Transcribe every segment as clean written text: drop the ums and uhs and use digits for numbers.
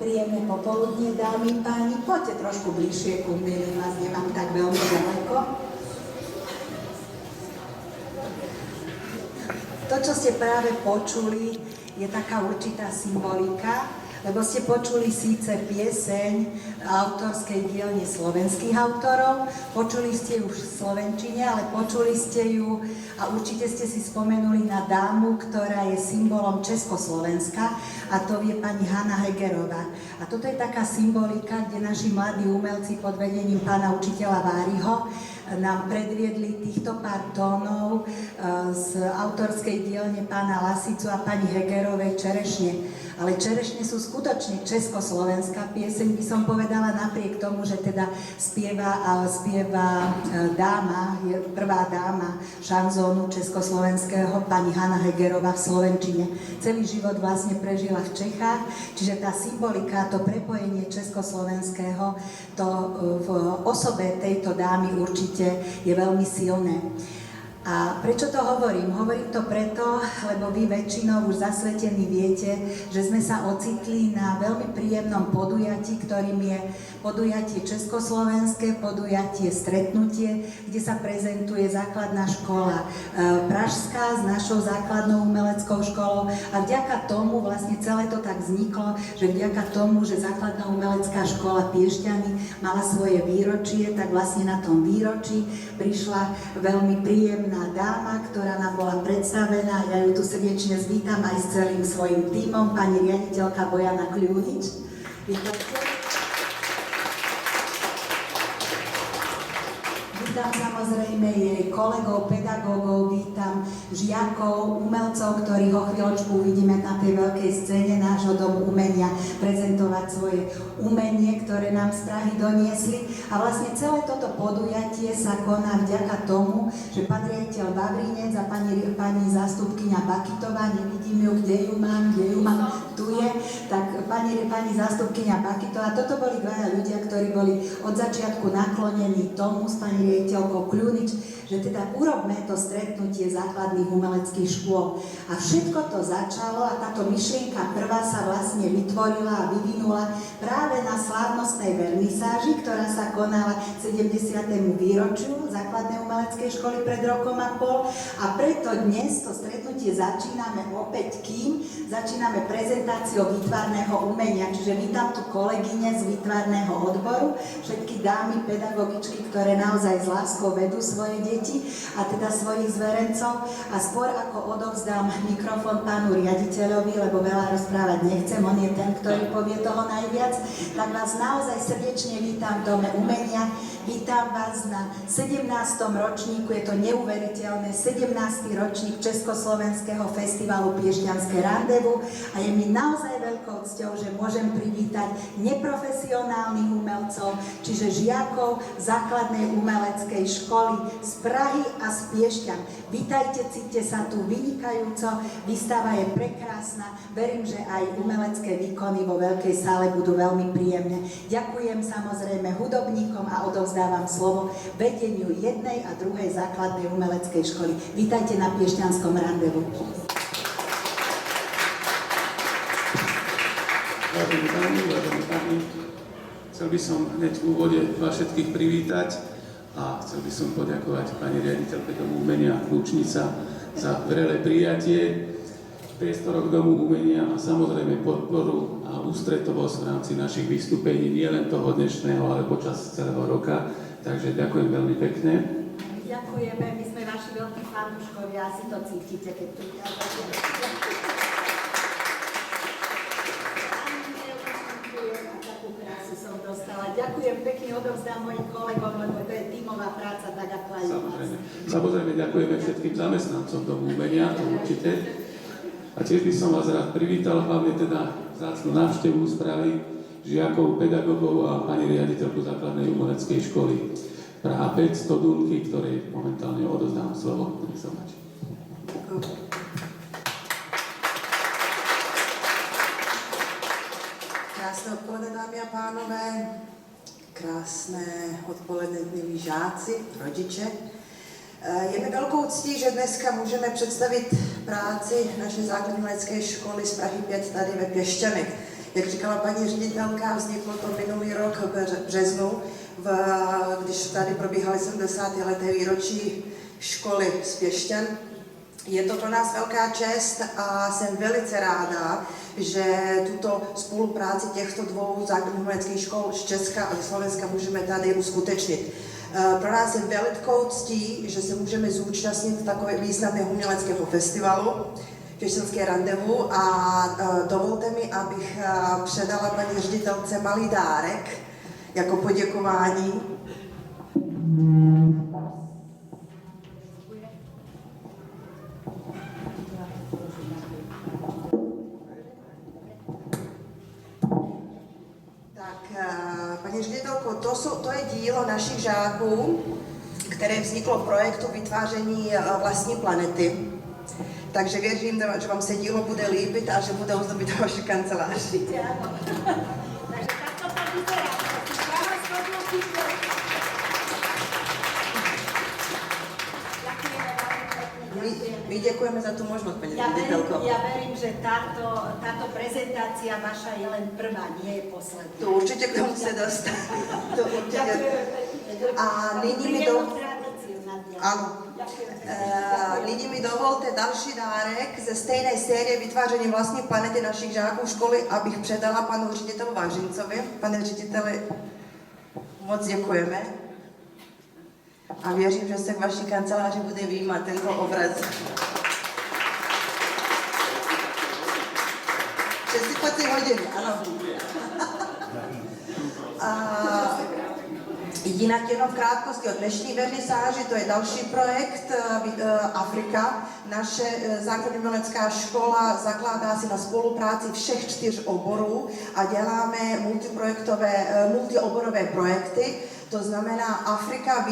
Príjemné popoludnie, dámy, páni. Poďte trošku bližšie ku mne, vás nemám tak veľmi ďaleko. To, čo ste práve počuli, je taká určitá symbolika, lebo ste počuli síce pieseň autorskej dielne slovenských autorov, počuli ste ju už v slovenčine, ale počuli ste ju a určite ste si spomenuli na dámu, ktorá je symbolom Československa, a to je pani Hanna Hegerová. A toto je taká symbolika, kde naši mladí umelci pod vedením pána učiteľa Váriho nám predviedli týchto pár tónov z autorskej dielne pána Lasicu a pani Hegerovej Čerešne. Ale Čerešne sú skutočne československá pieseň, by som povedala, napriek tomu, že teda spieva dáma, je prvá dáma šanzónu československého, pani Hanna Hegerová v slovenčine. Celý život vlastne prežila v Čechách, čiže tá symbolika, to prepojenie československého, to v osobe tejto dámy určite je veľmi silné. A prečo to hovorím? Hovorím to preto, lebo vy väčšinou už zasvetení viete, že sme sa ocitli na veľmi príjemnom podujatí, ktorým je podujatie československé, podujatie Stretnutie, kde sa prezentuje základná škola pražská s našou základnou umeleckou školou, a vďaka tomu vlastne celé to tak vzniklo, že vďaka tomu, že základná umelecká škola Piešťany mala svoje výročie, tak vlastne na tom výročí prišla veľmi príjemná dáma, ktorá nám bola predstavená. Ja ju tu srdečne zvítam aj s celým svojím tímom, pani riaditeľka Bojana Kľúnič. Vítajte. Vítam samozrejme jej kolegov, pedagógov, vítam žiakov, umelcov, ktorých o chvíľočku uvidíme na tej veľkej scéne nášho domu umenia prezentovať svoje umenie, ktoré nám z Prahy doniesli. A vlastne celé toto podujatie sa koná vďaka tomu, že pán riaditeľ Vavrinec a pani zástupkyňa Bakitová, nevidím ju, kde ju mám, tu je, tak pani zástupkyňa Bakitová, toto boli dvaja ľudia, ktorí boli od začiatku naklonení tomu s pani riaditeľkou Kľúnič, že teda urobme to stretnutie základných umeleckých škôl. A všetko to začalo a táto myšlienka prvá sa vlastne vytvorila a vyvinula práve na slávnostnej vernisáži, ktorá sa konala 70. výročiu základnej umeleckej školy pred rokom a pol. A preto dnes to stretnutie začíname opäť začíname prezentáciou výtvarného umenia. Čiže vítam tu kolegyne z výtvarného odboru, všetky dámy, pedagogičky, ktoré naozaj s láskou vedú svoje deti a teda svojich zverencov. A skôr ako odovzdám mikrofón pánu riaditeľovi, lebo veľa rozprávať nechcem, on je ten, ktorý povie toho najviac, tak vás naozaj srdečne vítam v Dome umenia. Vítam vás na 17. ročníku, je to neuveriteľné, 17. ročník Československého festivalu Piešťanské randevu, a je mi naozaj veľkou cťou, že môžem privítať neprofesionálnych umelcov, čiže žiakov základnej umeleckej školy z Prahy a z Piešťan. Vítajte, cíťte sa tu vynikajúco, výstava je prekrásna, verím, že aj umelecké výkony vo veľkej sále budú veľmi príjemné. Ďakujem samozrejme hudobníkom a odovzdávam slovo vedeniu jednej a druhej základnej umeleckej školy. Vítajte na Piešťanskom randevu. Vážení páni, chcel by som hneď v úvode vás všetkých privítať a chcel by som poďakovať pani riaditeľke Domu umenia Lúčnica za vrelé prijatie priestorok Domu umenia a samozrejme podporu a ústretovosť v rámci našich vystúpení, nielen toho dnešného, ale počas celého roka. Takže ďakujem veľmi pekne. Ďakujeme, my sme vaši veľkí fanúškovia, asi to cítite, keď prichádzate. Ďakujem pekne, odovzdám mojim kolegom, lebo to je tímová práca, tak ako aj u vás. Samozrejme, ďakujeme všetkým zamestnancom Domu umenia, to určite. A tiež by som vás rád privítal, hlavne teda vzácnu návštevu správy žiakov, pedagógov a pani riaditeľku základnej umeleckej školy Praha 5 Stodunky, ktorej momentálne odovzdám slovo. Nech sa páči. Krásné odpoledne, dámy a pánové, krásné odpoledne, milí žáci, rodiče. Je mi velkou ctí, že dneska můžeme představit práci naší základní umělecké školy z Prahy 5 tady ve Piešťanech. Jak říkala paní ředitelka, vzniklo to minulý rok v březnu, když tady probíhaly 70. leté výročí školy z Pěšťan. Je to pro nás velká čest a jsem velice ráda, že tuto spolupráci těchto dvou základních uměleckých škol z Česka a ze Slovenska můžeme tady uskutečnit. Pro nás je velikou ctí, že se můžeme zúčastnit takové významného uměleckého festivalu, Pěšťanské randevu, a dovolte mi, abych předala paní ředitelce malý dárek jako poděkování. Paní ředitelko, to je dílo našich žáků, které vzniklo v projektu vytváření vlastní planety. Takže věřím, že vám se dílo bude líbit a že bude ozdobit vaši kanceláři. Takže takto to vyzerá. My děkujeme za tu možnost, paní ředitelko. Ja verím, že táto prezentácia vaša je len prvá, nie je posledná. To určitě k tomu se dostane. To určitě. A nyní mi nyní mi dovolte další dárek ze stejné série vytváření vlastní planety našich žáků školy, abych předala panu řediteli Vážincovi. Pane řediteli, moc děkujeme. A věřím, že se v vaší kanceláři bude vyjímat tento obraz. 6 hodin, ano. Jinak jenom v krátkosti o dnešní vernisáži, to je další projekt Afrika. Naše základní umělecká škola zakládá si na spolupráci všech 4 oborů a děláme multioborové projekty. To znamená, Afrika,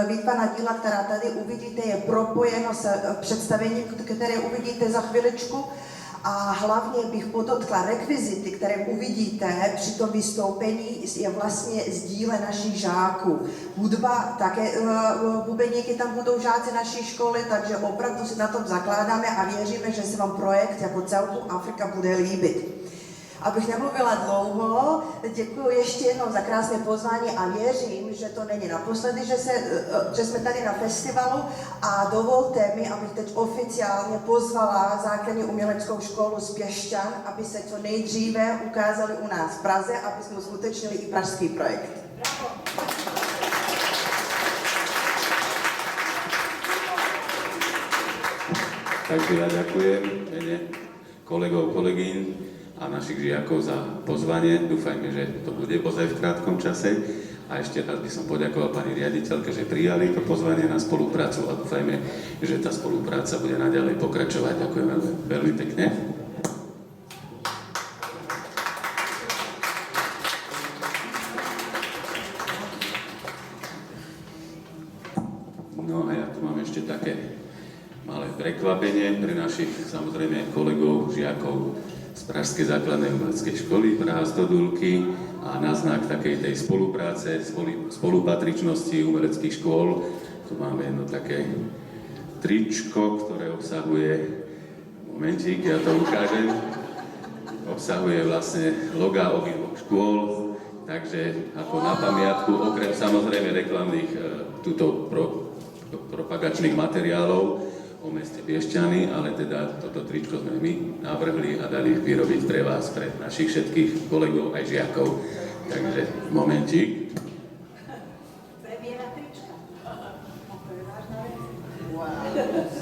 výtvarná díla, která tady uvidíte, je propojeno s představením, které uvidíte za chviličku. A hlavně bych podotkla, rekvizity, které uvidíte při tom vystoupení, je vlastně z díle našich žáků. Hudba, také bubeníky tam budou žáci naší školy, takže opravdu si na tom zakládáme a věříme, že se vám projekt jako celku Afrika bude líbit. Abych nemluvila dlouho, děkuji ještě jednou za krásné pozvání a věřím, že to není naposledy, že jsme tady na festivalu, a dovolte mi, abych teď oficiálně pozvala základní uměleckou školu z Pěšťan, aby se co nejdříve ukázali u nás v Praze, aby jsme uskutečnili i pražský projekt. Bravo. Takže ja ďakujem mene kolegov, kolegyň a našich žiakov za pozvanie. Dúfajme, že to bude ozaj v krátkom čase. A ešte raz by som poďakoval pani riaditeľke, že prijali to pozvanie na spoluprácu a dúfajme, že tá spolupráca bude naďalej pokračovať. Ďakujem veľmi pekne. No a ja tu mám ešte také malé prekvapenie pre našich, samozrejme, kolegov, žiakov z Pražskej základnej umeleckej školy Praha 100 a na znak takej tej spolupráce, spolupatričnosti umeleckých škôl. Tu máme jedno také tričko, ktoré obsahuje, momentík, ja to ukážem, obsahuje vlastne logá obidvoch škôl, takže ako na pamiatku, okrem samozrejme reklamných propagačných materiálov o meste Piešťany, ale teda toto tričko sme my navrhli a dali vyrobiť pre vás, pre našich všetkých kolegov aj žiakov. Takže momentík. Premiéra trička. To je vážna vec.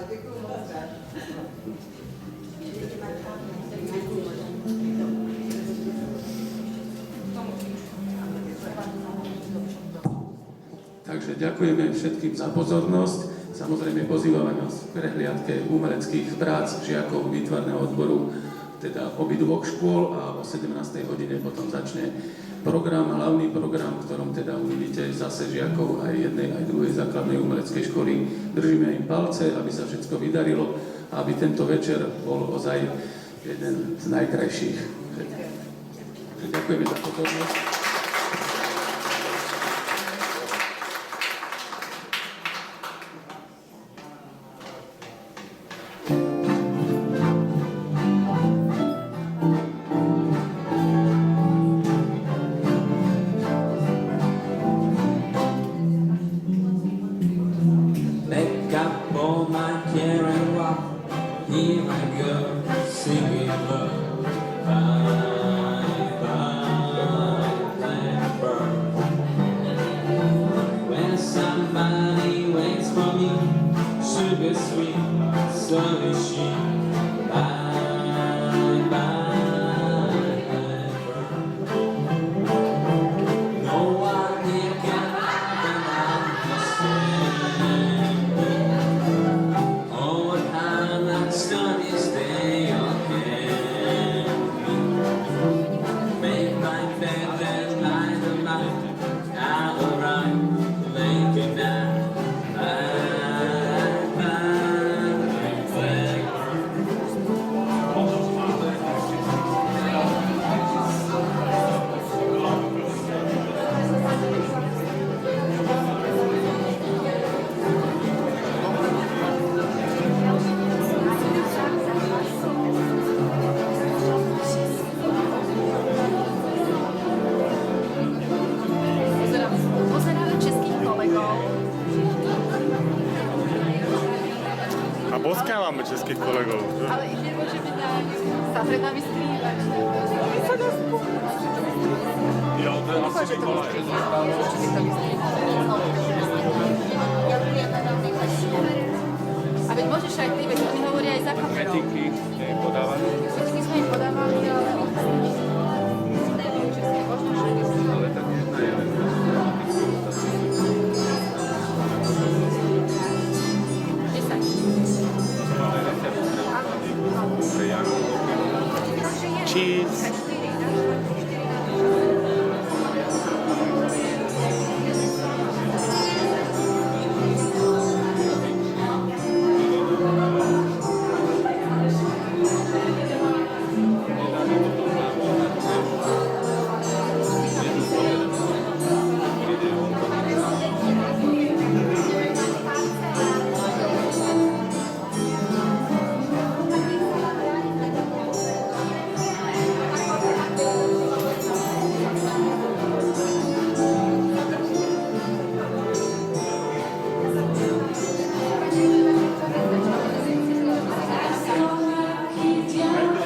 Děkuji moc. Takže ďakujeme všetkým za pozornosť. Samozrejme pozývame vás k prehliadke umeleckých prác žiakov výtvarného odboru, teda obidvoch škôl, a o 17. hodine potom začne program, hlavný program, v ktorom teda uvidíte zase žiakov aj jednej, aj druhej základnej umeleckej školy. Držíme im palce, aby sa všetko vydarilo a aby tento večer bol ozaj jeden z najkrajších. Ďakujeme za pozornosť. nemáme českých kolegov. Že? Ale ide o, že by sa pred nami skrývať. Ja, to je asi Nikolaj. Určite to myslí.